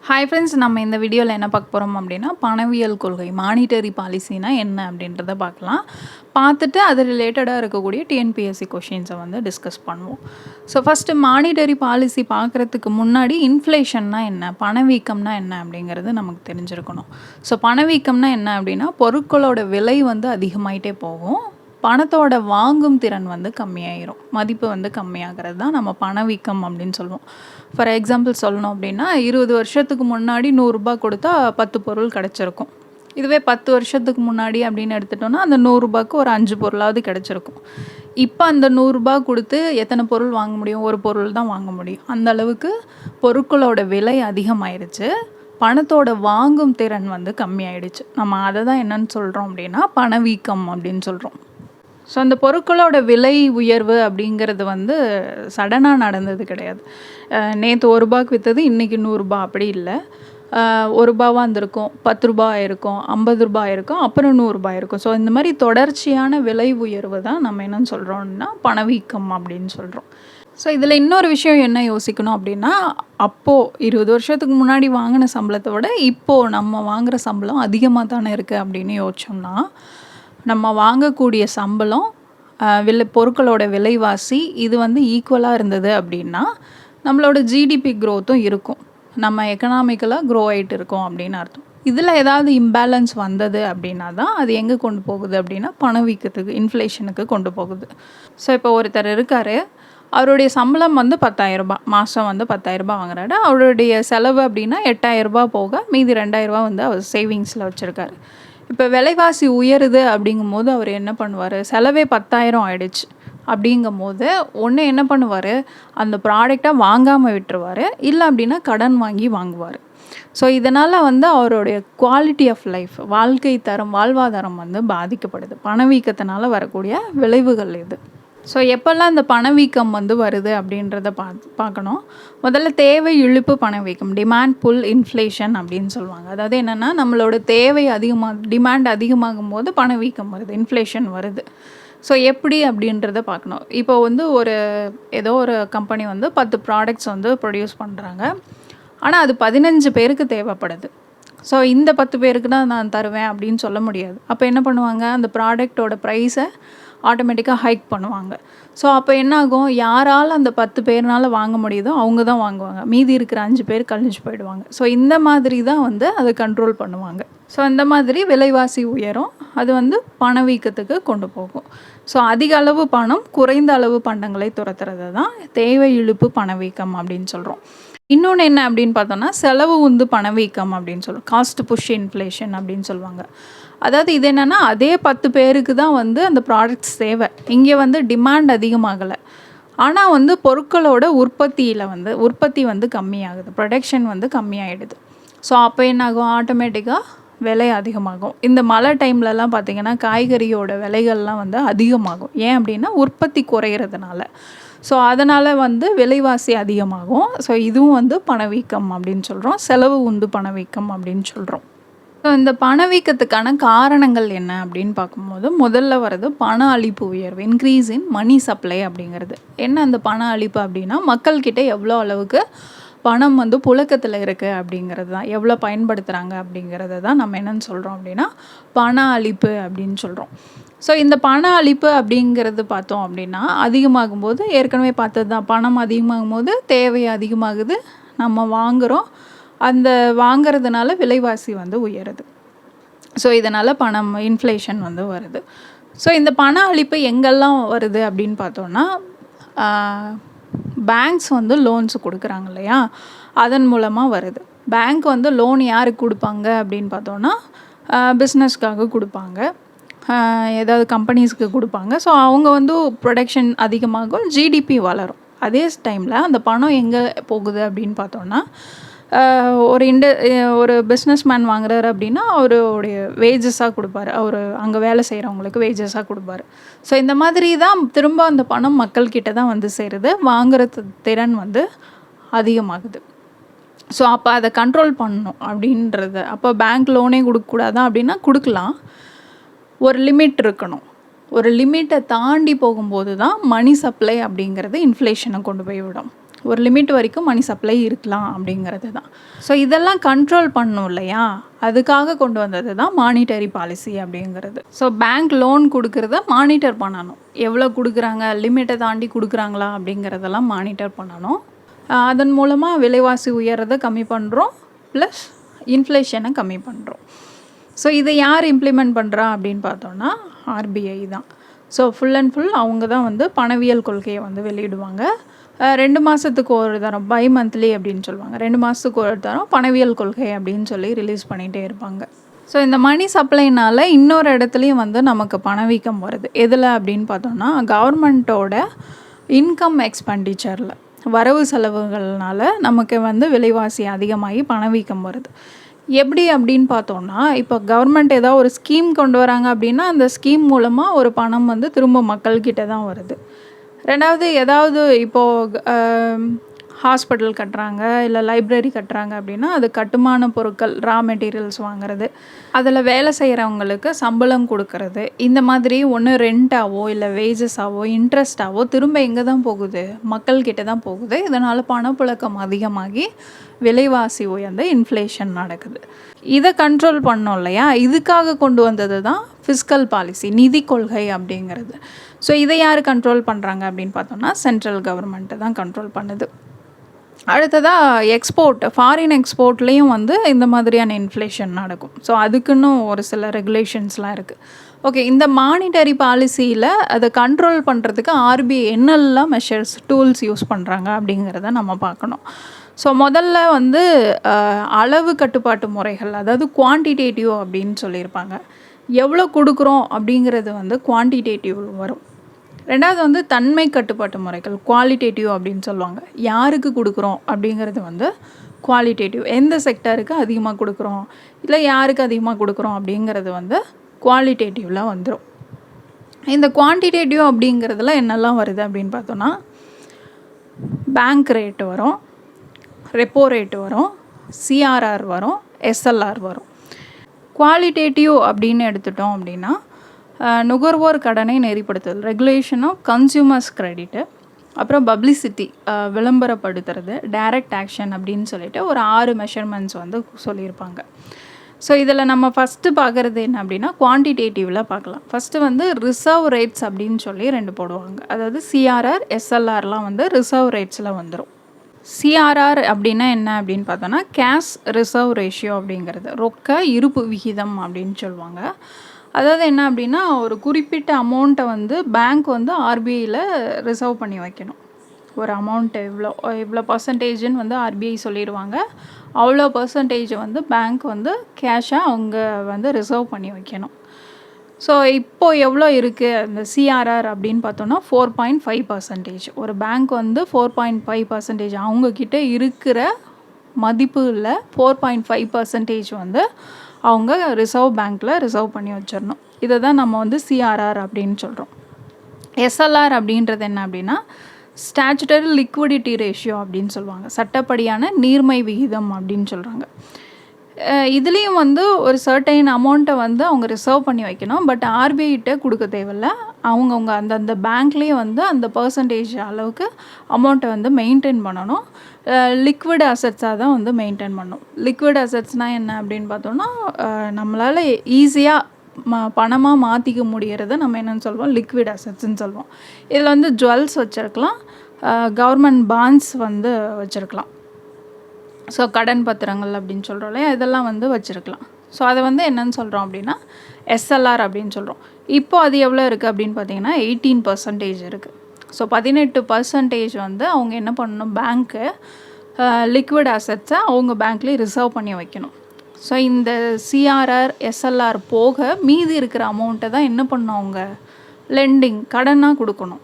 Hi friends, நம்ம இந்த வீடியோவில் என்ன பார்க்க போகிறோம் அப்படின்னா, பணவியல் கொள்கை மானிட்டரி பாலிசினா என்ன அப்படின்றத பார்க்கலாம். பார்த்துட்டு அது ரிலேட்டடாக இருக்கக்கூடிய டிஎன்பிஎஸ்சி கொஷின்ஸை வந்து டிஸ்கஸ் பண்ணுவோம். ஸோ ஃபஸ்ட்டு மானிட்டரி பாலிசி பார்க்குறதுக்கு முன்னாடி இன்ஃப்ளேஷன்னா என்ன, பணவீக்கம்னா என்ன அப்படிங்கிறது நமக்கு தெரிஞ்சிருக்கணும். ஸோ பணவீக்கம்னா என்ன அப்படின்னா, பொருட்களோட விலை வந்து அதிகமாயிட்டே போகும், பணத்தோட வாங்கும் திறன் வந்து கம்மியாயிரும், மதிப்பு வந்து கம்மியாகிறது தான் நம்ம பணவீக்கம் அப்படின்னு சொல்லுவோம். ஃபார் எக்ஸாம்பிள் சொல்லணும் அப்படின்னா, 20 வருஷத்துக்கு முன்னாடி 100 கொடுத்தா 10 பொருள் கிடச்சிருக்கும். இதுவே 10 வருஷத்துக்கு முன்னாடி அப்படின்னு எடுத்துட்டோம்னா, அந்த 100 ஒரு 5 பொருளாவது கிடச்சிருக்கும். இப்போ அந்த 100 கொடுத்து எத்தனை பொருள் வாங்க முடியும்? ஒரு பொருள் தான் வாங்க முடியும். அந்த அளவுக்கு பொருட்களோட விலை அதிகமாயிருச்சு, பணத்தோட வாங்கும் திறன் வந்து கம்மியாயிடுச்சு. நம்ம அதை தான் என்னன்னு சொல்கிறோம் அப்படின்னா, பணவீக்கம் அப்படின்னு சொல்கிறோம். ஸோ அந்த பொருட்களோட விலை உயர்வு அப்படிங்கிறது வந்து சடனாக நடந்தது கிடையாது. நேற்று ₹1 விற்றது இன்றைக்கி ₹100 அப்படி இல்லை. ₹1 இருந்திருக்கும், ₹10 ஆயிருக்கும், ₹50 ஆயிருக்கும், அப்புறம் ₹100 இருக்கும். ஸோ இந்த மாதிரி தொடர்ச்சியான விலை உயர்வு தான் நம்ம என்னன்னு சொல்கிறோம்னா பணவீக்கம் அப்படின்னு சொல்கிறோம். ஸோ இதில் இன்னொரு விஷயம் என்ன யோசிக்கணும் அப்படின்னா, அப்போது 20 வருஷத்துக்கு முன்னாடி வாங்கின சம்பளத்தை விட இப்போது நம்ம வாங்குகிற சம்பளம் அதிகமாக தானே இருக்குது அப்படின்னு யோசிச்சோம்னா, நம்ம வாங்கக்கூடிய சம்பளம், பொருட்களோட விலைவாசி இது வந்து ஈக்குவலாக இருந்தது அப்படின்னா, நம்மளோட ஜிடிபி க்ரோத்தும் இருக்கும், நம்ம எக்கனாமிக்கலாக க்ரோ ஆகிட்டு இருக்கோம் அப்படின்னு அர்த்தம். இதில் ஏதாவது இம்பேலன்ஸ் வந்தது அப்படின்னா தான் அது எங்கே கொண்டு போகுது அப்படின்னா, பணவீக்கத்துக்கு, இன்ஃப்ளேஷனுக்கு கொண்டு போகுது. ஸோ இப்போ ஒருத்தர் இருக்கார், அவருடைய சம்பளம் வந்து ₹10,000, மாதம் வந்து ₹10,000 வாங்குறாரு. அவருடைய செலவு அப்படின்னா ₹8,000 போக மீதி ₹2,000 வந்து அவர் சேவிங்ஸில் வச்சுருக்காரு. இப்போ விலைவாசி உயருது அப்படிங்கும்போது அவர் என்ன பண்ணுவார்? செலவே 10,000 ஆயிடுச்சு அப்படிங்கும்போது ஒன்று என்ன பண்ணுவார், அந்த ப்ராடக்டை வாங்காமல் விட்டுருவார், இல்லை அப்படின்னா கடன் வாங்கி வாங்குவார். ஸோ இதனால் வந்து அவருடைய குவாலிட்டி ஆஃப் லைஃப், வாழ்க்கை தரம், வாழ்வாதாரம் வந்து பாதிக்கப்படுது. பணவீக்கத்தினால வரக்கூடிய விளைவுகள் இது. ஸோ எப்போல்லாம் இந்த பணவீக்கம் வந்து வருது அப்படின்றத பார்க்கணும். முதல்ல தேவை இழுப்பு பணவீக்கம், டிமாண்ட் புல் இன்ஃப்ளேஷன் அப்படின்னு சொல்லுவாங்க. அதாவது என்னென்னா, நம்மளோட தேவை டிமாண்ட் அதிகமாகும் போது பணவீக்கம் வருது, இன்ஃப்ளேஷன் வருது. ஸோ எப்படி அப்படின்றத பார்க்கணும். இப்போ வந்து ஏதோ ஒரு கம்பெனி வந்து 10 ப்ராடக்ட்ஸ் வந்து ப்ரொடியூஸ் பண்ணுறாங்க, ஆனால் அது 15 பேருக்கு தேவைப்படுது. ஸோ இந்த 10 பேருக்கு தான் நான் தருவேன் அப்படின்னு சொல்ல முடியாது. அப்போ என்ன பண்ணுவாங்க, அந்த ப்ராடக்டோட ப்ரைஸை ஆட்டோமேட்டிக்காக ஹைக் பண்ணுவாங்க. ஸோ அப்போ என்ன ஆகும், யாரால் அந்த 10 பேர்னால் வாங்க முடியுதோ அவங்க தான் வாங்குவாங்க, மீதி இருக்கிற 5 பேர் கழிஞ்சு போயிடுவாங்க. ஸோ இந்த மாதிரி தான் வந்து அதை கண்ட்ரோல் பண்ணுவாங்க. ஸோ இந்த மாதிரி விலைவாசி உயரும், அது வந்து பணவீக்கத்துக்கு கொண்டு போகும். ஸோ அதிக அளவு பணம் குறைந்த அளவு பண்டங்களை துரத்துறது தான் தேவை இழுப்பு பணவீக்கம் அப்படின்னு சொல்கிறோம். இன்னொன்று என்ன அப்படின்னு பார்த்தோன்னா, செலவு உந்து பணவீக்கம் அப்படின்னு சொல்லுவோம், காஸ்ட் புஷ் இன்ஃப்ளேஷன் அப்படின்னு சொல்லுவாங்க. அதாவது இது என்னென்னா, அதே 10 பேருக்கு தான் வந்து அந்த ப்ராடக்ட்ஸ் தேவை, இங்கே வந்து டிமாண்ட் அதிகமாகலை, ஆனால் வந்து பொருட்களோட உற்பத்தி வந்து கம்மியாகுது, ப்ரொடக்ஷன் வந்து கம்மியாகிடுது. ஸோ அப்போ என்னாகும், ஆட்டோமேட்டிக்காக விலை அதிகமாகும். இந்த மழை டைம்லலாம் பார்த்திங்கன்னா காய்கறியோட விலைகள்லாம் வந்து அதிகமாகும். ஏன் அப்படின்னா உற்பத்தி குறையிறதுனால. ஸோ அதனால் வந்து விலைவாசி அதிகமாகும். ஸோ இதுவும் வந்து பணவீக்கம் அப்படின்னு சொல்கிறோம், செலவு உந்து பணவீக்கம் அப்படின்னு சொல்கிறோம். ஸோ இந்த பணவீக்கத்துக்கான காரணங்கள் என்ன அப்படின்னு பார்க்கும்போது, முதல்ல வர்றது பண அளிப்பு உயர்வு, இன்க்ரீஸ் இன் மணி சப்ளை அப்படிங்கிறது. என்ன அந்த பண அளிப்பு அப்படின்னா, மக்கள்கிட்ட எவ்வளோ அளவுக்கு பணம் வந்து புழக்கத்தில் இருக்குது அப்படிங்கிறது தான், எவ்வளோ பயன்படுத்துகிறாங்க அப்படிங்கிறத தான் நம்ம என்னென்னு சொல்கிறோம் அப்படின்னா பண அளிப்பு அப்படின்னு சொல்கிறோம். ஸோ இந்த பண அளிப்பு அப்படிங்கிறது பார்த்தோம் அப்படின்னா, அதிகமாகும்போது ஏற்கனவே பார்த்தது தான், பணம் அதிகமாகும் போது தேவை அதிகமாகுது, நம்ம வாங்குகிறோம், அந்த வாங்கிறதுனால விலைவாசி வந்து உயருது. ஸோ இதனால் இன்ஃப்ளேஷன் வந்து வருது. ஸோ இந்த பண அளிப்பு எங்கெல்லாம் வருது அப்படின்னு பார்த்தோன்னா, பேங்க்ஸ் வந்து லோன்ஸ் கொடுக்குறாங்க இல்லையா, அதன் மூலமாக வருது. பேங்க் வந்து லோன் யாருக்கு கொடுப்பாங்க அப்படின்னு பார்த்தோன்னா, பிஸ்னஸ்க்காக கொடுப்பாங்க, ஏதாவது கம்பெனிஸ்க்கு கொடுப்பாங்க. ஸோ அவங்க வந்து ப்ரொடக்ஷன் அதிகமாகும், ஜிடிபி வளரும். அதே டைமில் அந்த பணம் எங்கே போகுது அப்படின்னு பார்த்தோன்னா, ஒரு பிஸ்னஸ்மேன் வாங்குறாரு அப்படின்னா அவருடைய வேஜஸாக கொடுப்பாரு, அவர் அங்கே வேலை செய்கிறவங்களுக்கு வேஜஸாக கொடுப்பாரு. ஸோ இந்த மாதிரி தான் திரும்ப அந்த பணம் மக்கள்கிட்ட தான் வந்து சேருது, வாங்குற திறன் வந்து அதிகமாகுது. ஸோ அப்போ அதை கண்ட்ரோல் பண்ணணும் அப்படின்றது. அப்போ பேங்க் லோனே கொடுக்கக்கூடாதா அப்படின்னா கொடுக்கலாம், ஒரு லிமிட் இருக்கணும். ஒரு லிமிட்டை தாண்டி போகும்போது தான் மணி சப்ளை அப்படிங்கிறது இன்ஃப்ளேஷனை கொண்டு போய் விடும். ஒரு லிமிட் வரைக்கும் மணி சப்ளை இருக்கலாம் அப்படிங்கிறது தான். ஸோ இதெல்லாம் கண்ட்ரோல் பண்ணணும் இல்லையா, அதுக்காக கொண்டு வந்தது தான் மானிட்டரி பாலிசி அப்படிங்கிறது. ஸோ பேங்க் லோன் கொடுக்குறத மானிட்டர் பண்ணணும், எவ்வளோ கொடுக்குறாங்க, லிமிட்டை தாண்டி கொடுக்குறாங்களா அப்படிங்கிறதெல்லாம் மானிட்டர் பண்ணணும். அதன் மூலமாக விலைவாசி உயர்றதை கம்மி பண்ணுறோம், ப்ளஸ் இன்ஃப்ளேஷனை கம்மி பண்ணுறோம். ஸோ இதை யார் இம்ப்ளிமெண்ட் பண்ணுறா அப்படின்னு பார்த்தோன்னா ஆர்பிஐ தான். ஸோ ஃபுல் அண்ட் ஃபுல் அவங்க தான் வந்து பணவியல் கொள்கையை வந்து வெளியிடுவாங்க. 2 மாதத்துக்கு ஒரு தரம், பை மந்த்லி அப்படின்னு சொல்லுவாங்க, 2 மாதத்துக்கு ஒரு தரம் பணவியல் கொள்கை அப்படின்னு சொல்லி ரிலீஸ் பண்ணிகிட்டே இருப்பாங்க. ஸோ இந்த மணி சப்ளைனால் இன்னொரு இடத்துலையும் வந்து நமக்கு பணவீக்கம் வருது. எதில் அப்படின்னு பார்த்தோன்னா கவர்மெண்ட்டோட இன்கம் எக்ஸ்பெண்டிச்சரில், வரவு செலவுகள்னால நமக்கு வந்து விலைவாசி அதிகமாகி பணவீக்கம் வருது. எப்படி அப்படின்னு பார்த்தோன்னா, இப்போ கவர்மெண்ட் ஏதாவது ஒரு ஸ்கீம் கொண்டு வராங்க அப்படின்னா அந்த ஸ்கீம் மூலமாக ஒரு பணம் வந்து திரும்ப மக்கள்கிட்ட தான் வருது. ரெண்டாவது, ஏதாவது இப்போது ஹாஸ்பிட்டல் கட்டுறாங்க, இல்லை லைப்ரரி கட்டுறாங்க அப்படின்னா அது கட்டுமான பொருட்கள், ரா மெட்டீரியல்ஸ் வாங்குறது, அதில் வேலை செய்கிறவங்களுக்கு சம்பளம் கொடுக்கறது, இந்த மாதிரி ஒன்று ரெண்ட்டாவோ இல்லை வேஜஸாவோ இன்ட்ரெஸ்ட்டாவோ திரும்ப எங்கே தான் போகுது, மக்கள்கிட்ட தான் போகுது. இதனால் பணப்புழக்கம் அதிகமாகி விலைவாசி உயர்ந்த இன்ஃப்ளேஷன் நடக்குது. இதை கண்ட்ரோல் பண்ணோம் இல்லையா, இதுக்காக கொண்டு வந்தது தான் ஃபிஸ்கல் பாலிசி, நிதி கொள்கை அப்படிங்கிறது. ஸோ இதை யார் கண்ட்ரோல் பண்ணுறாங்க அப்படின்னு பார்த்தோம்னா சென்ட்ரல் கவர்மெண்ட்டு தான் கண்ட்ரோல் பண்ணுது. அடுத்ததாக எக்ஸ்போர்ட், ஃபாரின் எக்ஸ்போர்ட்லேயும் வந்து இந்த மாதிரியான இன்ஃப்ளேஷன் நடக்கும். ஸோ அதுக்குன்னு ஒரு சில ரெகுலேஷன்ஸ்லாம் இருக்குது. ஓகே, இந்த மானிட்டரி பாலிசியில் அதை கண்ட்ரோல் பண்ணுறதுக்கு ஆர்பிஐ என்னெல்லாம் மெஷர்ஸ், டூல்ஸ் யூஸ் பண்ணுறாங்க அப்படிங்கிறத நம்ம பார்க்கணும். ஸோ முதல்ல வந்து அளவு கட்டுப்பாட்டு முறைகள், அதாவது குவான்டிடேட்டிவ் அப்படின்னு சொல்லியிருப்பாங்க. எவ்வளோ கொடுக்குறோம் அப்படிங்கிறது வந்து குவான்டிடேட்டிவ் வரும். ரெண்டாவது வந்து தன்மை கட்டுப்பாட்டு முறைகள், குவாலிட்டேட்டிவ் அப்படின்னு சொல்லுவாங்க. யாருக்கு கொடுக்குறோம் அப்படிங்கிறது வந்து குவாலிட்டேட்டிவ், எந்த செக்டருக்கு அதிகமாக கொடுக்குறோம் இல்லை யாருக்கு அதிகமாக கொடுக்குறோம் அப்படிங்கிறது வந்து குவாலிட்டேட்டிவில் வந்துடும். இந்த குவான்டிடேட்டிவ் அப்படிங்கிறதுல என்னெல்லாம் வருது அப்படின்னு பார்த்தோன்னா பேங்க் ரேட்டு வரும், ரெப்போ ரேட்டு வரும், சிஆர்ஆர் வரும், எஸ்எல்ஆர் வரும். குவாலிட்டேட்டிவ் அப்படின்னு எடுத்துட்டோம் அப்படின்னா நுகர்வோர் கடனை நெறிப்படுத்துதல், ரெகுலேஷன் ஆஃப் கன்சியூமர்ஸ் கிரெடிட்டு, அப்புறம் பப்ளிசிட்டி, விளம்பரப்படுத்துறது, டைரக்ட் ஆக்ஷன் அப்படின்னு சொல்லிட்டு ஒரு 6 மெஷர்மெண்ட்ஸ் வந்து சொல்லியிருப்பாங்க. ஸோ இதில் நம்ம ஃபஸ்ட்டு பார்க்குறது என்ன அப்படின்னா குவான்டிடேட்டிவில் பார்க்கலாம். ஃபஸ்ட்டு வந்து ரிசர்வ் ரேட்ஸ் அப்படின்னு சொல்லி 2 போடுவாங்க. அதாவது சிஆர்ஆர், எஸ்எல்ஆர்லாம் வந்து ரிசர்வ் ரேட்ஸில் வந்துடும். சிஆர்ஆர் அப்படின்னா என்ன அப்படின்னு பார்த்தோன்னா கேஷ் ரிசர்வ் ரேஷியோ அப்படிங்கிறது, ரொக்க இருப்பு விகிதம் அப்படின்னு சொல்லுவாங்க. அதாவது என்ன அப்படின்னா ஒரு குறிப்பிட்ட அமௌண்ட்டை வந்து பேங்க் வந்து ஆர்பிஐயில் ரிசர்வ் பண்ணி வைக்கணும். ஒரு அமௌண்ட்டு இவ்வளோ பர்சன்டேஜுன்னு வந்து ஆர்பிஐ சொல்லிடுவாங்க. அவ்வளோ பர்சன்டேஜ் வந்து பேங்க் வந்து கேஷாக அவங்க வந்து ரிசர்வ் பண்ணி வைக்கணும். ஸோ இப்போது எவ்வளோ இருக்குது அந்த சிஆர்ஆர் அப்படின்னு பார்த்தோன்னா 4.5%. ஒரு பேங்க் வந்து 4.5% அவங்கக்கிட்ட இருக்கிற மதிப்பில் 4.5% வந்து அவங்க ரிசர்வ் பேங்க்கில் ரிசர்வ் பண்ணி வச்சிடணும். இதை தான் நம்ம வந்து சிஆர்ஆர் அப்படின்னு சொல்கிறோம். எஸ்எல்ஆர் அப்படின்றது என்ன அப்படின்னா ஸ்டாச்சுட்டரி லிக்விடிட்டி ரேஷியோ அப்படின்னு சொல்லுவாங்க, சட்டப்படியான நீர்மை விகிதம் அப்படின்னு சொல்கிறாங்க. இதுலேயும் வந்து ஒரு சர்டைன் அமௌண்ட்டை வந்து அவங்க ரிசர்வ் பண்ணி வைக்கணும். பட் ஆர்பிஐட்ட கொடுக்க தேவையில்ல, அவங்கவுங்க அந்தந்த பேங்க்லேயே வந்து அந்த பர்சன்டேஜ் அளவுக்கு அமௌண்ட்டை வந்து மெயின்டைன் பண்ணணும். லிக்விட் அசட்ஸாக தான் வந்து மெயின்டைன் பண்ணணும். லிக்விட் அசட்ஸ்னால் என்ன அப்படின்னு பார்த்தோன்னா நம்மளால் ஈஸியாக பணமாக மாற்றிக்க முடியறத நம்ம என்னென்னு சொல்லுவோம், லிக்விட் அசட்ஸ்ன்னு சொல்லுவோம். இதில் வந்து ஜுவல்ஸ் வச்சுருக்கலாம், கவர்மெண்ட் பாண்ட்ஸ் வந்து வச்சுருக்கலாம். ஸோ கடன் பத்திரங்கள் அப்படின்னு சொல்கிறோம் இல்லையா, இதெல்லாம் வந்து வச்சுருக்கலாம். ஸோ அதை வந்து என்னென்னு சொல்கிறோம் அப்படின்னா எஸ்எல்ஆர் அப்படின்னு சொல்கிறோம். இப்போது அது எவ்வளோ இருக்குது அப்படின்னு பார்த்தீங்கன்னா 18% இருக்குது. ஸோ 18% வந்து அவங்க என்ன பண்ணணும், பேங்க்கு லிக்விட் அசட்ஸை அவங்க பேங்க்லேயே ரிசர்வ் பண்ணி வைக்கணும். ஸோ இந்த சிஆர்ஆர், எஸ்எல்ஆர் போக மீதி இருக்கிற அமௌண்ட்டை தான் என்ன பண்ணணும், அவங்க லெண்டிங், கடனாக கொடுக்கணும்.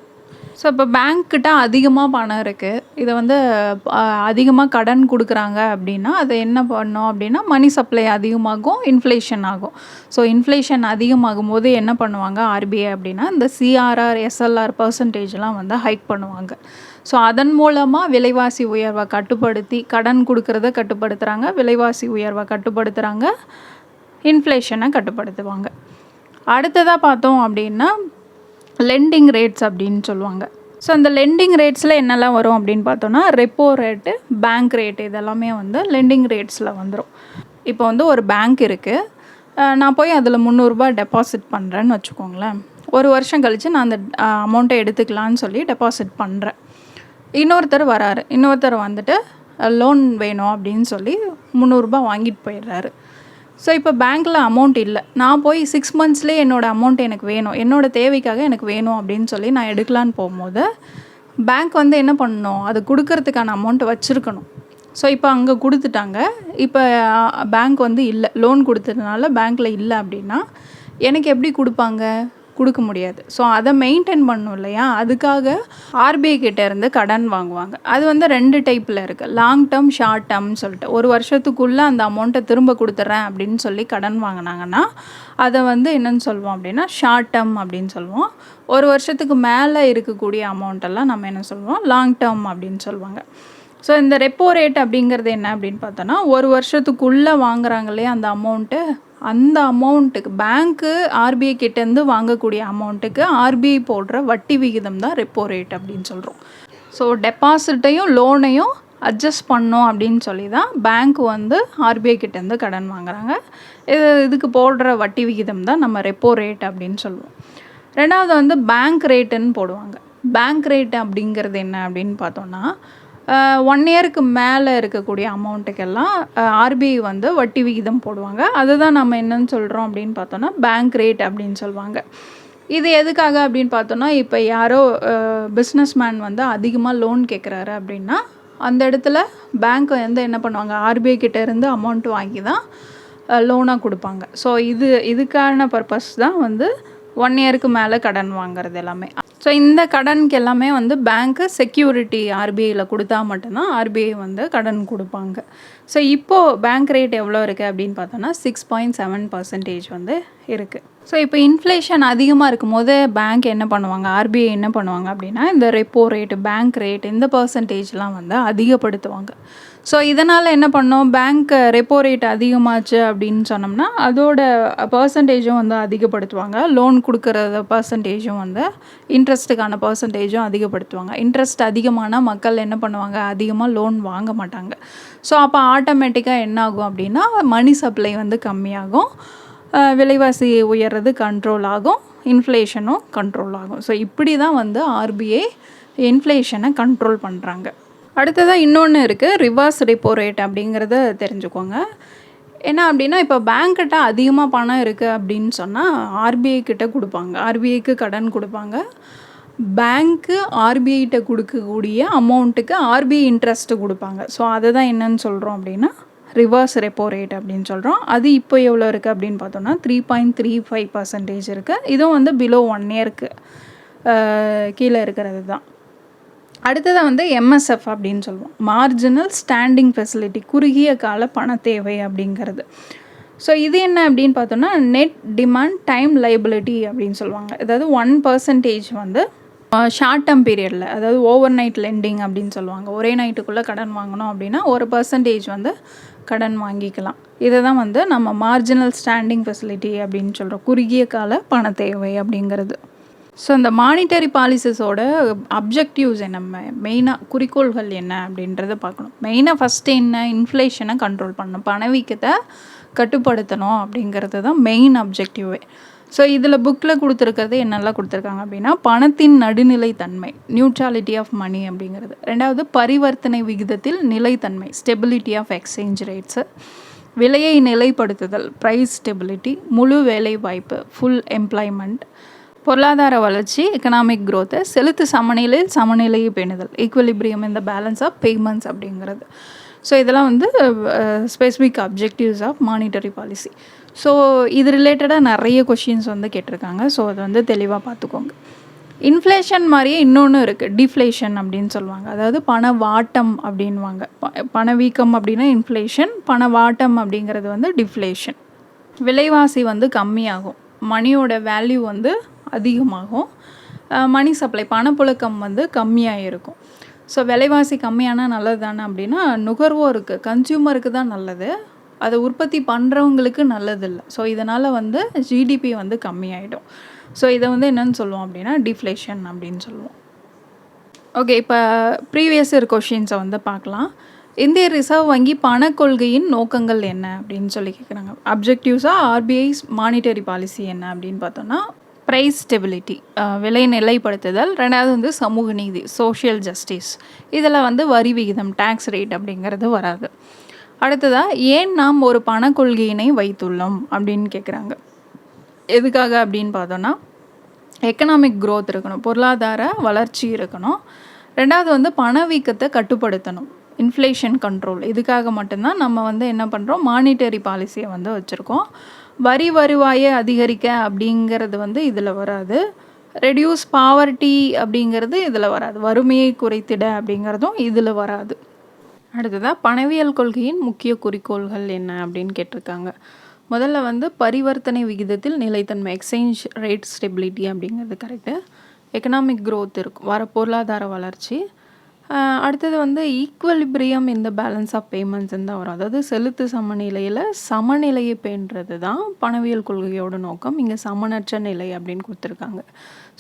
ஸோ இப்போ பேங்க்கிட்ட அதிகமாக பணம் இருக்குது, இதை வந்து அதிகமாக கடன் கொடுக்குறாங்க அப்படின்னா அதை என்ன பண்ணோம் அப்படின்னா மணி சப்ளை அதிகமாகும், இன்ஃப்ளேஷன் ஆகும். ஸோ இன்ஃப்ளேஷன் அதிகமாகும் போது என்ன பண்ணுவாங்க ஆர்பிஐ அப்படின்னா இந்த சிஆர்ஆர், எஸ்எல்ஆர் பர்சன்டேஜ்லாம் வந்து ஹைக் பண்ணுவாங்க. ஸோ அதன் மூலமாக விலைவாசி உயர்வை கட்டுப்படுத்தி, கடன் கொடுக்கறத கட்டுப்படுத்துகிறாங்க, விலைவாசி உயர்வை கட்டுப்படுத்துகிறாங்க, இன்ஃப்ளேஷனை கட்டுப்படுத்துவாங்க. அடுத்ததாக பார்த்தோம் அப்படின்னா லெண்டிங் ரேட்ஸ் அப்படின்னு சொல்லுவாங்க. ஸோ அந்த லெண்டிங் ரேட்ஸில் என்னெல்லாம் வரும் அப்படின்னு பார்த்தோன்னா ரெப்போ ரேட்டு, பேங்க் ரேட்டு இதெல்லாமே வந்து லெண்டிங் ரேட்ஸில் வந்துடும். இப்போ வந்து ஒரு பேங்க் இருக்குது, நான் போய் அதில் 300 டெபாசிட் பண்ணுறேன்னு வச்சுக்கோங்களேன். ஒரு வருஷம் கழித்து நான் அந்த அமௌண்ட்டை எடுத்துக்கலான்னு சொல்லி டெபாசிட் பண்ணுறேன். இன்னொருத்தர் வராரு, இன்னொருத்தர் வந்துட்டு லோன் வேணும் அப்படின்னு சொல்லி 300 வாங்கிட்டு போயிடுறாரு. ஸோ இப்போ பேங்க்கில் அமௌண்ட் இல்லை, நான் போய் 6 மந்த்ஸ்லேயே என்னோடய அமௌண்ட் எனக்கு வேணும், என்னோடய தேவைக்காக எனக்கு வேணும் அப்படின்னு சொல்லி நான் எடுக்கலான்னு போகும்போது பேங்க் வந்து என்ன பண்ணணும், அது கொடுக்கறதுக்கான அமௌண்ட்டை வச்சுருக்கணும். ஸோ இப்போ அங்கே கொடுத்துட்டாங்க, இப்போ பேங்க் வந்து இல்லை, லோன் கொடுத்ததுனால பேங்க்கில் இல்லை அப்படின்னா எனக்கு எப்படி கொடுப்பாங்க, கொடுக்க முடியாது. ஸோ அதை மெயின்டைன் பண்ணணும் இல்லையா, அதுக்காக ஆர்பிஐ கிட்டேருந்து கடன் வாங்குவாங்க. அது வந்து 2 டைப்பில் இருக்குது, லாங் டேர்ம், ஷார்ட் டேர்ம்னு சொல்லிட்டு. ஒரு வருஷத்துக்குள்ளே அந்த அமௌண்ட்டை திரும்ப கொடுத்துட்றேன் அப்படின்னு சொல்லி கடன் வாங்கினாங்கன்னா அதை வந்து என்னென்னு சொல்லுவோம் அப்படின்னா ஷார்ட் டேர்ம் அப்படின்னு சொல்லுவோம். ஒரு வருஷத்துக்கு மேலே இருக்கக்கூடிய அமௌண்ட்டெல்லாம் நம்ம என்ன சொல்லுவோம், லாங் டேர்ம் அப்படின்னு சொல்லுவாங்க. ஸோ இந்த ரெப்போ ரேட் அப்படிங்கிறது என்ன அப்படின்னு பார்த்தோன்னா, ஒரு வருஷத்துக்குள்ளே வாங்குறாங்க இல்லையா அந்த அமௌண்ட்டு, அந்த அமௌண்ட்டுக்கு பேங்க்கு ஆர்பிஐ கிட்டேருந்து வாங்கக்கூடிய அமௌண்ட்டுக்கு ஆர்பிஐ போடுற வட்டி விகிதம் தான் ரெப்போ ரேட் அப்படின்னு சொல்கிறோம். ஸோ டெபாசிட்டையும் லோனையும் அட்ஜஸ்ட் பண்ணோம் அப்படின்னு சொல்லி தான் பேங்க் வந்து ஆர்பிஐ கிட்டேருந்து கடன் வாங்குறாங்க. இதுக்கு போடுற வட்டி விகிதம் தான் நம்ம ரெப்போ ரேட் அப்படின்னு சொல்லுவோம். ரெண்டாவது வந்து பேங்க் ரேட்டுன்னு போடுவாங்க. பேங்க் ரேட் அப்படிங்கிறது என்ன அப்படின்னு பார்த்தோன்னா, 1 இயருக்கு மேலே இருக்கக்கூடிய அமௌண்ட்டுக்கெல்லாம் ஆர்பிஐ வந்து வட்டி விகிதம் போடுவாங்க. அதுதான் நம்ம என்னன்னு சொல்கிறோம் அப்படின்னு பார்த்தோன்னா பேங்க் ரேட் அப்படின்னு சொல்லுவாங்க. இது எதுக்காக அப்படின்னு பார்த்தோன்னா, இப்போ யாரோ பிஸ்னஸ்மேன் வந்து அதிகமாக லோன் கேட்குறாரு அப்படின்னா அந்த இடத்துல பேங்க் வந்து என்ன பண்ணுவாங்க, ஆர்பிஐ கிட்டேருந்து அமௌண்ட் வாங்கி தான் லோனாக கொடுப்பாங்க. ஸோ இதுக்கான பர்பஸ் தான் வந்து 1 இயருக்கு மேலே கடன் வாங்குறது எல்லாமே. ஸோ இந்த கடனுக்கு எல்லாமே வந்து பேங்க்கு செக்யூரிட்டி ஆர்பிஐயில் கொடுத்தா மட்டும்தான் ஆர்பிஐ வந்து கடன் கொடுப்பாங்க. ஸோ இப்போது பேங்க் ரேட் எவ்வளோ இருக்குது அப்படின்னு பார்த்தோன்னா 6.7% வந்து இருக்குது. ஸோ இப்போ இன்ஃப்ளேஷன் அதிகமாக இருக்கும் போது பேங்க் என்ன பண்ணுவாங்க, ஆர்பிஐ என்ன பண்ணுவாங்க அப்படின்னா இந்த ரெப்போ ரேட்டு, பேங்க் ரேட் இந்த பர்சன்டேஜ்லாம் வந்து அதிகப்படுத்துவாங்க. ஸோ இதனால் என்ன பண்ணோம், பேங்க் ரெப்போ ரேட் அதிகமாச்சு அப்படின்னு சொன்னோம்னா அதோட பர்சன்டேஜும் வந்து அதிகப்படுத்துவாங்க. லோன் கொடுக்குற பர்சன்டேஜும் வந்து இன்ட்ரெஸ்ட்டுக்கான பர்சன்டேஜும் அதிகப்படுத்துவாங்க. இன்ட்ரெஸ்ட் அதிகமானால் மக்கள் என்ன பண்ணுவாங்க, அதிகமாக லோன் வாங்க மாட்டாங்க. ஸோ அப்போ ஆட்டோமேட்டிக்காக என்ன ஆகும் அப்படின்னா மணி சப்ளை வந்து கம்மியாகும், விலைவாசி உயர்றது கண்ட்ரோல் ஆகும், இன்ஃப்ளேஷனும் கண்ட்ரோல் ஆகும். ஸோ இப்படி தான் வந்து ஆர்பிஐ இன்ஃப்ளேஷனை கண்ட்ரோல் பண்ணுறாங்க. அடுத்ததாக இன்னொன்று இருக்குது, ரிவர்ஸ் ரெப்போ ரேட் அப்படிங்கிறத தெரிஞ்சுக்கோங்க. என்ன அப்படின்னா, இப்போ பேங்க்கிட்ட அதிகமாக பணம் இருக்குது அப்படின்னு சொன்னால் ஆர்பிஐ கிட்ட கொடுப்பாங்க, ஆர்பிஐக்கு கடன் கொடுப்பாங்க. பேங்க்கு ஆர்பிஐட்ட கொடுக்கக்கூடிய அமௌண்ட்டுக்கு ஆர்பிஐ இன்ட்ரெஸ்ட்டு கொடுப்பாங்க. ஸோ அதை தான் என்னன்னு சொல்கிறோம் அப்படின்னா ரிவர்ஸ் ரெப்போ ரேட் அப்படின்னு சொல்கிறோம். அது இப்போ எவ்வளோ இருக்குது அப்படின்னு பார்த்தோன்னா 3.35% இருக்குது. இதுவும் வந்து பிலோ 1 இயருக்கு கீழே இருக்கிறது தான். அடுத்ததாக வந்து எம்எஸ்எஃப் அப்படின்னு சொல்லுவோம், மார்ஜினல் ஸ்டாண்டிங் ஃபெசிலிட்டி, குறுகிய கால பண தேவை அப்படிங்கிறது. ஸோ இது என்ன அப்படின்னு பார்த்தோன்னா நெட் டிமாண்ட் டைம் லைபிலிட்டி அப்படின்னு சொல்லுவாங்க. அதாவது 1% வந்து ஷார்ட் டேர்ம் பீரியடில், அதாவது ஓவர் நைட் லெண்டிங் அப்படின்னு சொல்லுவாங்க. ஒரே நைட்டுக்குள்ளே கடன் வாங்கணும் அப்படின்னா 1% வந்து கடன் வாங்கிக்கலாம். இதை தான் வந்து நம்ம மார்ஜினல் ஸ்டாண்டிங் ஃபெசிலிட்டி அப்படின்னு சொல்கிறோம், குறுகிய கால பண தேவை அப்படிங்கிறது. ஸோ இந்த மானிட்டரி பாலிசிஸோட அப்ஜெக்டிவ்ஸ் என்ன, மெயினாக குறிக்கோள்கள் என்ன அப்படின்றத பார்க்கணும். மெயினாக ஃபஸ்ட்டு என்ன, இன்ஃப்ளேஷனை கண்ட்ரோல் பண்ணணும், பணவீக்கத்தை கட்டுப்படுத்தணும் அப்படிங்கிறது தான் மெயின் அப்ஜெக்டிவே. ஸோ இதில் புக்கில் கொடுத்துருக்கிறது என்னெல்லாம் கொடுத்துருக்காங்க அப்படின்னா, பணத்தின் நடுநிலைத்தன்மை, நியூட்ரலிட்டி ஆஃப் மணி அப்படிங்கிறது. ரெண்டாவது பரிவர்த்தனை விகிதத்தில் நிலைத்தன்மை, ஸ்டெபிலிட்டி ஆஃப் எக்ஸ்சேஞ்ச் ரேட்ஸு. விலையை நிலைப்படுத்துதல், ப்ரைஸ் ஸ்டெபிலிட்டி. முழு வேலை வாய்ப்பு, ஃபுல் எம்ப்ளாய்மெண்ட். பொருளாதார வளர்ச்சி, எக்கனாமிக் க்ரோத்து. செலுத்து சமநிலையை பேணுதல், ஈக்குவலிபிரியம் இந்த பேலன்ஸ் ஆஃப் பேமெண்ட்ஸ் அப்படிங்கிறது. ஸோ இதெல்லாம் வந்து specific objectives of monetary policy. So இது ரிலேட்டடாக நிறைய கொஷின்ஸ் வந்து கேட்டிருக்காங்க. ஸோ அதை வந்து தெளிவாக பார்த்துக்கோங்க. இன்ஃப்ளேஷன் மாதிரியே இன்னொன்று இருக்குது, டிஃப்ளேஷன் அப்படின்னு சொல்லுவாங்க. அதாவது பண வாட்டம் அப்படின்வாங்க. பணவீக்கம் அப்படின்னா இன்ஃப்ளேஷன், பண வாட்டம் அப்படிங்கிறது வந்து டிஃப்ளேஷன். விலைவாசி வந்து கம்மியாகும், மணியோட வேல்யூ வந்து அதிகமாகும், மணி சப்ளை பணப்புழக்கம் வந்து கம்மியாக இருக்கும். ஸோ விலைவாசி கம்மியானால் நல்லது தானே அப்படின்னா நுகர்வோருக்கு, கன்சியூமருக்கு தான் நல்லது, அதை உற்பத்தி பண்ணுறவங்களுக்கு நல்லதில்லை. ஸோ இதனால் வந்து ஜிடிபி வந்து கம்மியாயிடும். ஸோ இதை வந்து என்னென்னு சொல்லுவோம் அப்படின்னா டிஃப்ளேஷன் அப்படின்னு சொல்லுவோம். ஓகே. இப்ப ப்ரீவியஸ் இயர் கொஸ்டின்ஸ வந்து பார்க்கலாம். இந்திய ரிசர்வ் வங்கி பணக் கொள்கையின் நோக்கங்கள் என்ன அப்படின்னு சொல்லி கேட்குறாங்க. அப்ஜெக்டிவ்ஸா ஆர்பிஐஸ் மானிட்டரி பாலிசி என்ன அப்படின்னு பார்த்தோம்னா, பிரைஸ் ஸ்டெபிலிட்டி விலை நிலைப்படுத்துதல். 2வது வந்து சமூக நீதி சோஷியல் ஜஸ்டிஸ். இதில் வந்து வரி விகிதம் டாக்ஸ் ரேட் அப்படிங்கிறது வராது. அடுத்ததா ஏன் நாம் ஒரு பணக் கொள்கையினை வைத்துள்ளோம் அப்படின்னு கேட்குறாங்க. எதுக்காக அப்படின்னு பார்த்தோன்னா, எக்கனாமிக் க்ரோத் இருக்கணும், பொருளாதார வளர்ச்சி இருக்கணும். 2வது வந்து பணவீக்கத்தை கட்டுப்படுத்தணும், இன்ஃப்ளேஷன் கண்ட்ரோல். இதுக்காக மட்டும்தான் நம்ம வந்து என்ன பண்ணுறோம், மானிட்டரி பாலிசியை வந்து வச்சுருக்கோம். வரி வருவாயை அதிகரிக்க அப்படிங்கிறது வந்து இதில் வராது. ரெடியூஸ் பாவர்ட்டி அப்படிங்கிறது இதில் வராது. வறுமையை குறைத்திட அப்படிங்கிறதும் இதில் வராது. அடுத்ததாக பணவியல் கொள்கையின் முக்கிய குறிக்கோள்கள் என்ன அப்படின்னு கேட்டிருக்காங்க. முதல்ல வந்து பரிவர்த்தனை விகிதத்தில் நிலைத்தன்மை எக்ஸ்சேஞ்ச் ரேட் ஸ்டெபிலிட்டி அப்படிங்கிறது கரெக்டு. எக்கனாமிக் க்ரோத் இருக்கும், வர பொருளாதார வளர்ச்சி. அடுத்தது வந்து ஈக்குவலிபிரியம் இந்த பேலன்ஸ் ஆஃப் பேமெண்ட்ஸ்ன்னு தான் வரும். அதாவது செலுத்து சமநிலையில் சமநிலையை பேணுறது தான் பணவியல் கொள்கையோட நோக்கம். இங்கே சமனற்ற நிலை அப்படின்னு கொடுத்துருக்காங்க.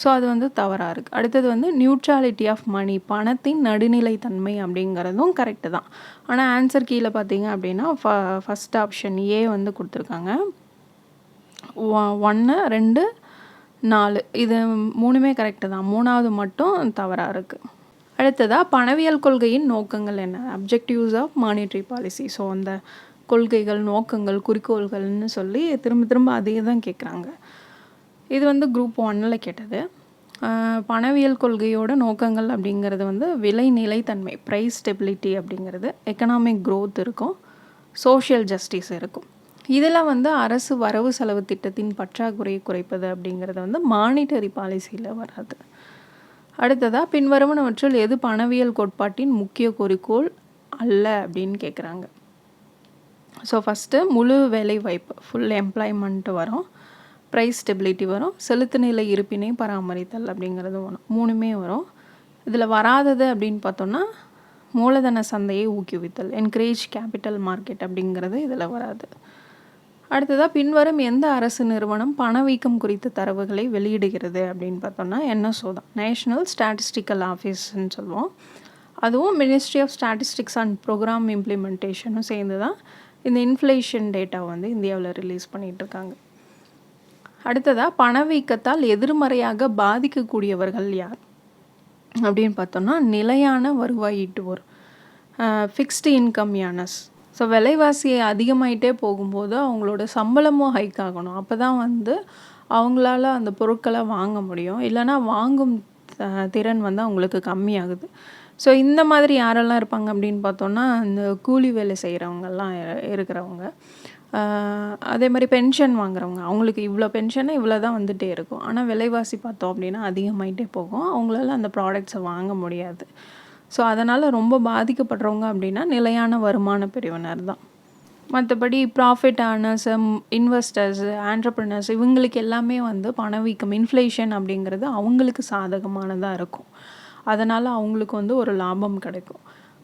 ஸோ அது வந்து தவறாக இருக்குது. அடுத்தது வந்து நியூட்ராலிட்டி ஆஃப் மணி, பணத்தின் நடுநிலைத்தன்மை அப்படிங்கிறதும் கரெக்டு தான். ஆனால் ஆன்சர் கீழே பார்த்தீங்க அப்படின்னா ஃபஸ்ட் ஆப்ஷன் ஏ வந்து கொடுத்துருக்காங்க. 1, 2, 4 இது 3மே கரெக்டு தான். 3வது மட்டும் தவறாக இருக்குது. அடுத்ததாக பணவியல் கொள்கையின் நோக்கங்கள் என்ன, objectives of monetary policy. So அந்த கொள்கைகள், நோக்கங்கள், குறிக்கோள்கள்னு சொல்லி திரும்ப திரும்ப அதே தான் கேட்குறாங்க. இது வந்து குரூப் 1ல் கேட்டது. பணவியல் கொள்கையோட நோக்கங்கள் அப்படிங்கிறது வந்து விலை நிலைத்தன்மை ப்ரைஸ் ஸ்டெபிலிட்டி அப்படிங்கிறது, எக்கனாமிக் க்ரோத் இருக்கும், சோஷியல் ஜஸ்டிஸ் இருக்கும். இதில் வந்து அரசு வரவு செலவு திட்டத்தின் பற்றாக்குறையை குறைப்பது அப்படிங்கிறது வந்து மானிட்டரி பாலிசியில் வராது. அடுத்ததாக பின்வருவனவற்றில் எது பணவியல் கோட்பாட்டின் முக்கிய குறிக்கோள் அல்ல அப்படின்னு கேட்குறாங்க. ஸோ ஃபஸ்ட்டு முழு வேலை வாய்ப்பு ஃபுல் எம்ப்ளாய்மெண்ட்டு வரும், ப்ரைஸ் ஸ்டெபிலிட்டி வரும், செலுத்து நிலை இருப்பினை பராமரித்தல் அப்படிங்கிறது வரும். 3மே வரும். இதில் வராதது அப்படின்னு பார்த்தோன்னா மூலதன சந்தையை ஊக்குவித்தல் என்கரேஜ் கேபிட்டல் மார்க்கெட் அப்படிங்கிறது இதில் வராது. அடுத்ததாக பின்வரும் எந்த அரசு நிறுவனம் பணவீக்கம் குறித்த தரவுகளை வெளியிடுகிறது அப்படின்னு பார்த்தோம்னா என்எஸ்ஓ தான், நேஷ்னல் ஸ்டாட்டிஸ்டிக்கல் ஆஃபீஸ்ன்னு சொல்லுவோம். அதுவும் ministry of statistics and programme இம்ப்ளிமெண்டேஷனும் சேர்ந்து தான் இந்த இன்ஃப்ளேஷன் டேட்டா வந்து இந்தியாவில் ரிலீஸ் பண்ணிகிட்ருக்காங்க. அடுத்ததாக பணவீக்கத்தால் எதிர்மறையாக பாதிக்கக்கூடியவர்கள் யார் அப்படின்னு பார்த்தோம்னா நிலையான வருவாய் ஈட்டுவோர், ஃபிக்ஸ்டு இன்கம் ஏர்னர்ஸ். ஸோ விலைவாசி அதிகமாகிட்டே போகும்போது அவங்களோட சம்பளமும் ஹைக் ஆகணும். அப்போ தான் வந்து அவங்களால அந்த பொருட்களை வாங்க முடியும். இல்லைனா வாங்கும் திறன் வந்து அவங்களுக்கு கம்மியாகுது. ஸோ இந்த மாதிரி யாரெல்லாம் இருப்பாங்க அப்படின்னு பார்த்தோன்னா இந்த கூலி வேலை செய்கிறவங்கெல்லாம் இருக்கிறவங்க, அதே மாதிரி பென்ஷன் வாங்குறவங்க, அவங்களுக்கு இவ்வளோ பென்ஷனை இவ்வளோ தான் வந்துகிட்டே இருக்கும். ஆனால் விலைவாசி பார்த்தோம் அப்படின்னா அதிகமாகிட்டே போகும், அவங்களால அந்த ப்ராடக்ட்ஸை வாங்க முடியாது. ஸோ அதனால் ரொம்ப பாதிக்கப்படுறவங்க அப்படின்னா நிலையான வருமான பிரிவினர் தான். மற்றபடி ப்ராஃபிட் ஏர்னர்ஸ், இன்வெஸ்டர்ஸ், ஆண்டர்ப்ரனர்ஸ் இவங்களுக்கு எல்லாமே வந்து பணவீக்கம் இன்ஃப்ளேஷன் அப்படிங்கிறது அவங்களுக்கு சாதகமானதாக இருக்கும். அதனால் அவங்களுக்கு வந்து ஒரு லாபம் கிடைக்கும்.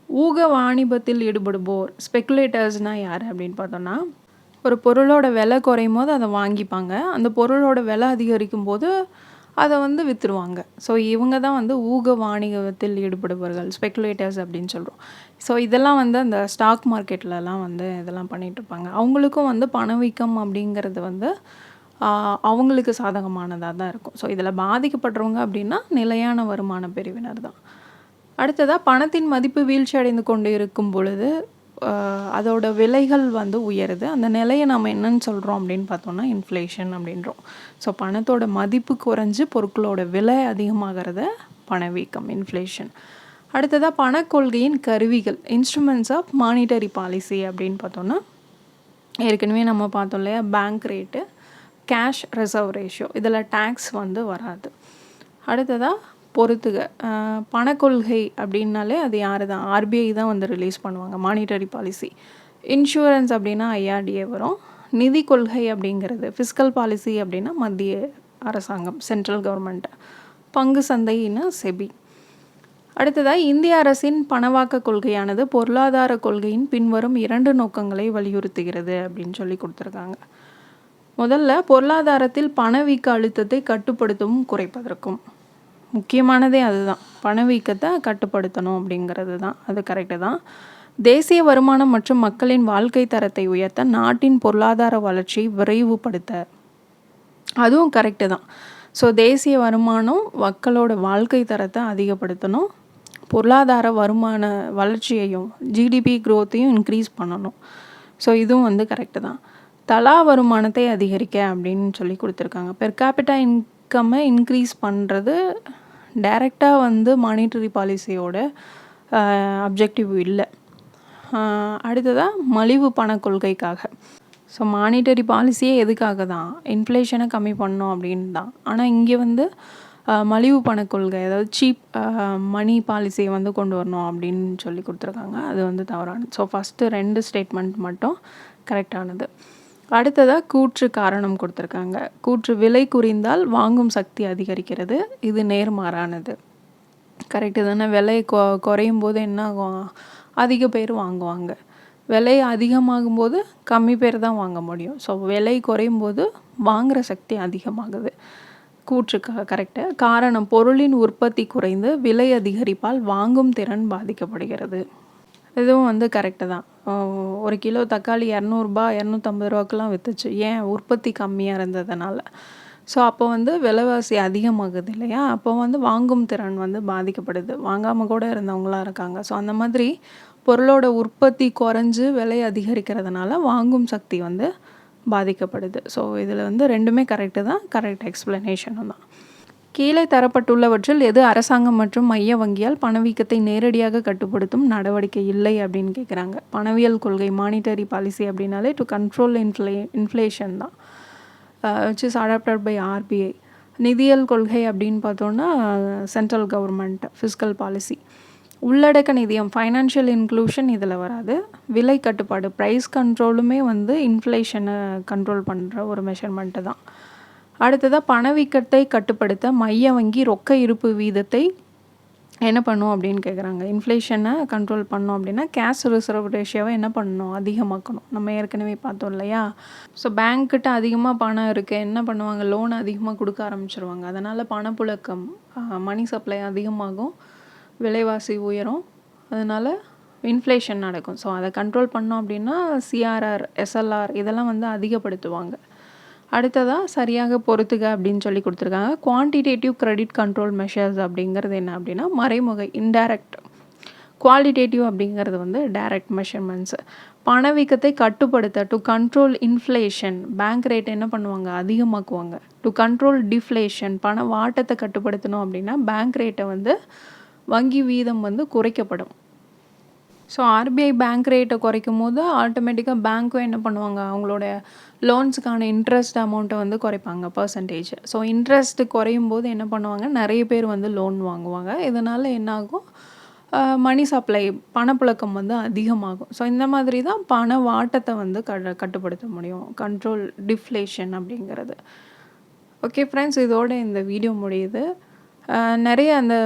ஊக வாணிபத்தில் ஈடுபடுவோர் ஸ்பெக்குலேட்டர்ஸ்னால் யார் அப்படின்னு பார்த்தோன்னா, ஒரு பொருளோட விலை குறையும் போது அதை வாங்கிப்பாங்க, அந்த பொருளோட விலை அதிகரிக்கும் போது அதை வந்து விற்றுருவாங்க. ஸோ இவங்க தான் வந்து ஊக வாணிகத்தில் ஈடுபடுபவர்கள், ஸ்பெக்குலேட்டர்ஸ் அப்படின்னு சொல்கிறோம். ஸோ இதெல்லாம் வந்து அந்த ஸ்டாக் மார்க்கெட்லலாம் வந்து இதெல்லாம் பண்ணிகிட்ருப்பாங்க. அவங்களுக்கும் வந்து பணவீக்கம் அப்படிங்கிறது வந்து அவங்களுக்கு சாதகமானதாக தான் இருக்கும். ஸோ இதில் பாதிக்கப்படுறவங்க அப்படின்னா நிலையான வருமான பிரிவினர் தான். அடுத்ததாக பணத்தின் மதிப்பு வீழ்ச்சி அடைந்து கொண்டு இருக்கும் பொழுது அதோட விலைகள் வந்து உயருது. அந்த நிலையை நம்ம என்னன்னு சொல்கிறோம் அப்படின்னு பார்த்தோம்னா இன்ஃப்ளேஷன் அப்படின்றோம். ஸோ பணத்தோட மதிப்பு குறைஞ்சு பொருட்களோட விலை அதிகமாகிறத பணவீக்கம் இன்ஃப்ளேஷன். அடுத்ததாக பணக்கொள்கையின் கருவிகள் இன்ஸ்ட்ருமெண்ட்ஸ் ஆஃப் மானிட்டரி பாலிசி அப்படின்னு பார்த்தோன்னா ஏற்கனவே நம்ம பார்த்தோம் இல்லையா, bank rate, cash reserve ratio, இதில் டேக்ஸ் வந்து வராது. அடுத்ததாக பொறுத்துக பணக்கொள்கை அப்படின்னாலே அது யார் தான், ஆர்பிஐ தான் வந்து ரிலீஸ் பண்ணுவாங்க மானிட்டரி பாலிசி. இன்சூரன்ஸ் அப்படின்னா ஐஆர்டிஏ வரும். நிதி கொள்கை அப்படிங்கிறது ஃபிஸ்கல் பாலிசி அப்படின்னா மத்திய அரசாங்கம் சென்ட்ரல் கவர்மெண்ட். பங்கு சந்தைன்னு செபி. அடுத்ததாக இந்திய அரசின் பணவாக்க கொள்கையானது பொருளாதார கொள்கையின் பின்வரும் 2 நோக்கங்களை வலியுறுத்துகிறது அப்படின்னு சொல்லி கொடுத்துருக்காங்க. முதல்ல பொருளாதாரத்தில் பணவீக்க அழுத்தத்தை கட்டுப்படுத்தவும் குறைப்பதற்கும். முக்கியமானதே அதுதான். பணவீக்கத்தை கட்டுப்படுத்தணும் அப்படிங்கிறது தான். அது கரெக்டு தான். தேசிய வருமானம் மற்றும் மக்களின் வாழ்க்கை தரத்தை உயர்த்த நாட்டின் பொருளாதார வளர்ச்சியை விரைவுபடுத்த. அதுவும் கரெக்டு தான். ஸோ தேசிய வருமானம் மக்களோட வாழ்க்கை தரத்தை அதிகப்படுத்தணும், பொருளாதார வருமான வளர்ச்சியையும் ஜிடிபி க்ரோத்தையும் இன்க்ரீஸ் பண்ணணும். ஸோ இதுவும் வந்து கரெக்டு தான். தலா வருமானத்தை அதிகரிக்க அப்படின்னு சொல்லி கொடுத்துருக்காங்க. பெர் கேபிட்டா இன்கம்மை இன்க்ரீஸ் பண்ணுறது டைரெக்டாக வந்து மானிட்டரி பாலிசியோட அப்ஜெக்டிவ் இல்லை. அடுத்ததாக மலிவு பண கொள்கைக்காக. ஸோ மானிட்டரி பாலிசியே எதுக்காக தான்? இன்ஃப்ளேஷனை கம்மி பண்ணணும் அப்படின்னு தான். ஆனால் இங்கே வந்து மலிவு பண கொள்கை, அதாவது சீப் மணி பாலிசியை வந்து கொண்டு வரணும் அப்படின்னு சொல்லி கொடுத்துருக்காங்க. அது வந்து தவறானது. ஸோ ஃபஸ்ட்டு 2 ஸ்டேட்மெண்ட் மட்டும் கரெக்டானது. அடுத்ததாக கூற்று காரணம் கொடுத்துருக்காங்க. கூற்று விலை குறைந்தால் வாங்கும் சக்தி அதிகரிக்கிறது, இது நேர்மாறானது. கரெக்டு தானே? விலை குறையும் போது என்ன ஆகும்? அதிக பேர் வாங்குவாங்க. விலை அதிகமாகும் போது கம்மி பேர் தான் வாங்க முடியும். ஸோ விலை குறையும் போது வாங்குகிற சக்தி அதிகமாகுது. கூற்று கரெக்டு. காரணம் பொருளின் உற்பத்தி குறைந்து விலை அதிகரிப்பால் வாங்கும் திறன் பாதிக்கப்படுகிறது. இதுவும் வந்து கரெக்டு தான். 1 கிலோ தக்காளி 200 250 ரூபாய்க்கெலாம் விற்றுச்சு. ஏன்? உற்பத்தி கம்மியாக இருந்ததுனால. ஸோ அப்போ வந்து விலைவாசி அதிகமாகுது இல்லையா? அப்போ வந்து வாங்கும் திறன் வந்து பாதிக்கப்படுது. வாங்காமல் கூட இருந்தவங்களாம் இருக்காங்க. ஸோ அந்த மாதிரி பொருளோட உற்பத்தி குறைஞ்சு விலை அதிகரிக்கிறதுனால வாங்கும் சக்தி வந்து பாதிக்கப்படுது. ஸோ இதில் வந்து 2மே கரெக்டு தான். கரெக்ட் எக்ஸ்ப்ளனேஷனும் தான். கீழே தரப்பட்டுள்ளவற்றில் எது அரசாங்கம் மற்றும் மைய வங்கியால் பணவீக்கத்தை நேரடியாக கட்டுப்படுத்தும் நடவடிக்கை இல்லை அப்படின்னு கேட்குறாங்க. பணவியல் கொள்கை, மானிட்டரி பாலிசி அப்படின்னாலே டு கண்ட்ரோல் இன்ஃப்ளேஷன் தான், which is adopted by RBI. நிதியியல் கொள்கை அப்படின்னு பார்த்தோன்னா சென்ட்ரல் கவர்மெண்ட் ஃபிஸ்கல் பாலிசி. உள்ளடக்க நிதியம், ஃபைனான்ஷியல் இன்க்ளூஷன் இதில் வராது. விலை கட்டுப்பாடு, ப்ரைஸ் கண்ட்ரோலுமே வந்து இன்ஃப்ளேஷனை கண்ட்ரோல் பண்ணுற ஒரு மெஷர்மெண்ட்டு தான். அடுத்ததாக பணவீக்கத்தை கட்டுப்படுத்த மைய வங்கி ரொக்க இருப்பு வீதத்தை என்ன பண்ணும் அப்படின்னு கேட்குறாங்க. இன்ஃப்ளேஷனை கண்ட்ரோல் பண்ணோம் அப்படின்னா கேஷ் ரிசர்வ் ரேஷியோவை என்ன பண்ணணும்? அதிகமாக்கணும். நம்ம ஏற்கனவே பார்த்தோம் இல்லையா? ஸோ பேங்க்கிட்ட அதிகமாக பணம் இருக்குது, என்ன பண்ணுவாங்க? லோன் அதிகமாக கொடுக்க ஆரம்பிச்சிருவாங்க. அதனால் பணப்புழக்கம், மணி சப்ளை அதிகமாகும், விலைவாசி உயரும், அதனால் இன்ஃப்ளேஷன் நடக்கும். ஸோ அதை கண்ட்ரோல் பண்ணோம் அப்படின்னா சிஆர்ஆர், எஸ்எல்ஆர் இதெல்லாம் வந்து அதிகப்படுத்துவாங்க. அடுத்ததாக சரியாக பொறுத்துக அப்படின்னு சொல்லி கொடுத்துருக்காங்க. குவான்டிடேட்டிவ் கிரெடிட் கண்ட்ரோல் மெஷர்ஸ் அப்படிங்கிறது என்ன அப்படின்னா மறைமுக இன்டைரக்ட். குவாலிட்டேட்டிவ் அப்படிங்கிறது வந்து டைரக்ட் மெஷர்மெண்ட்ஸு. பணவீக்கத்தை கட்டுப்படுத்த to control inflation bank rate என்ன பண்ணுவாங்க? அதிகமாக்குவாங்க. டு கண்ட்ரோல் டிஃப்ளேஷன் பண வாட்டத்தை கட்டுப்படுத்தணும் அப்படின்னா பேங்க் ரேட்டை வந்து வங்கி வீதம் வந்து குறைக்கப்படும். ஸோ ஆர்பிஐ பேங்க் ரேட்டை குறைக்கும் போது ஆட்டோமேட்டிக்காக பேங்க்கும் என்ன பண்ணுவாங்க? அவங்களோட லோன்ஸுக்கான இன்ட்ரெஸ்ட் அமௌண்ட்டை வந்து குறைப்பாங்க, பர்சன்டேஜ். ஸோ இன்ட்ரெஸ்ட் குறையும் போது என்ன பண்ணுவாங்க? நிறைய பேர் வந்து லோன் வாங்குவாங்க. இதனால் என்னாகும்? மணி சப்ளை, பணப்புழக்கம் வந்து அதிகமாகும். ஸோ இந்த மாதிரி தான் பண வாட்டத்தை வந்து கட்டுப்படுத்த முடியும், கண்ட்ரோல் டிஃப்ளேஷன் அப்படிங்கிறது. ஓகே ஃப்ரெண்ட்ஸ், இதோட இந்த வீடியோ முடியுது. நிறைய அந்த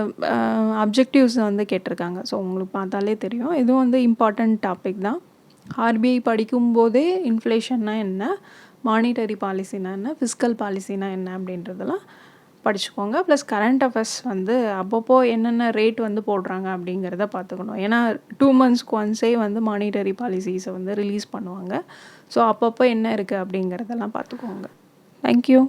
அப்ஜெக்டிவ்ஸ் வந்து கேட்டிருக்காங்க. ஸோ உங்களுக்கு பார்த்தாலே தெரியும், இதுவும் வந்து இம்பார்ட்டண்ட் டாபிக் தான். ஆர்பிஐ படிக்கும்போதே இன்ஃப்ளேஷன்னா என்ன, மானிட்டரி பாலிசினா என்ன, ஃபிஸ்கல் பாலிசினா என்ன அப்படின்றதெல்லாம் படிச்சுக்கோங்க. ப்ளஸ் கரண்ட் அஃபேர்ஸ் வந்து அப்பப்போ என்னென்ன ரேட் வந்து போடுறாங்க அப்படிங்கிறத பார்த்துக்கணும். ஏன்னா 2 monthsக்கு ஒன்ஸே வந்து மானிட்டரி பாலிசிஸை வந்து ரிலீஸ் பண்ணுவாங்க. ஸோ அப்பப்போ என்ன இருக்குது அப்படிங்கிறதெல்லாம் பார்த்துக்கோங்க. தேங்க்யூ.